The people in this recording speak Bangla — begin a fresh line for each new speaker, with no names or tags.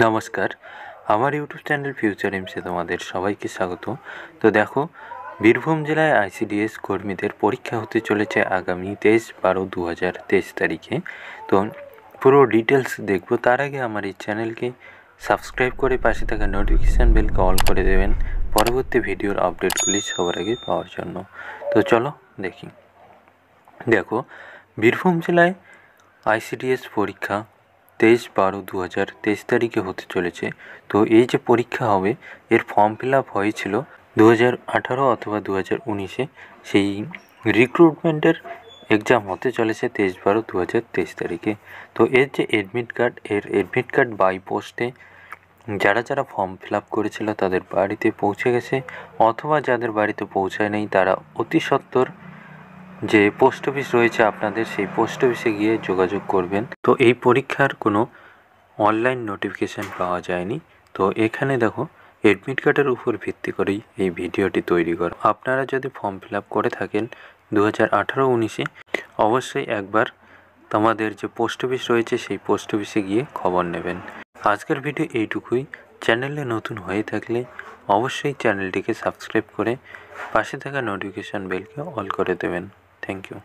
নমস্কার, আমার ইউটিউব চ্যানেল ফিউচার এমসে তোমাদের সবাইকে স্বাগত। তো দেখো, বীরভূম জেলায় আইসিডিএস কর্মীদের পরীক্ষা হতে চলেছে আগামী 23/12/2023 তারিখে। তো পুরো ডিটেলস দেখব। তার আগে আমার এই চ্যানেলকে সাবস্ক্রাইব করে পাশে থাকা নোটিফিকেশান বেলকে অল করে দেবেন পরবর্তী ভিডিওর আপডেটগুলি সবার আগে পাওয়ার জন্য। তো চলো দেখি। দেখো, বীরভূম জেলায় আইসিডিএস পরীক্ষা 23/12/2023 তারিখে হতে চলেছে। তো এই যে পরীক্ষা হবে, এর ফর্ম ফিল আপ হয়েছিল 2018 অথবা 2019-এ। সেই রিক্রুটমেন্টের এক্সাম হতে চলেছে 23/12/2023 তারিখে। তো এর যে এডমিট কার্ড বাই পোস্টে যারা ফর্ম ফিল আপ করেছিল তাদের বাড়িতে পৌঁছে গেছে, অথবা যাদের বাড়িতে পৌঁছায় নেই তারা অতি সত্বর যে পোস্ট অফিস রয়েছে আপনাদের, সেই পোস্ট অফিসে গিয়ে যোগাযোগ করবেন। তো এই পরীক্ষার কোনো অনলাইন নোটিফিকেশান পাওয়া যায়নি। তো এখানে দেখো, অ্যাডমিট কার্ডের উপর ভিত্তি করেই এই ভিডিওটি তৈরি করা। আপনারা যদি ফর্ম ফিল আপ করে থাকেন 2018-19-এ, অবশ্যই একবার তোমাদের যে পোস্ট অফিস রয়েছে সেই পোস্ট অফিসে গিয়ে খবর নেবেন। আজকের ভিডিও এইটুকুই। চ্যানেলে নতুন হয়ে থাকলে অবশ্যই চ্যানেলটিকে সাবস্ক্রাইব করে পাশে থাকা নোটিফিকেশান বেলকে অল করে দেবেন। Thank you.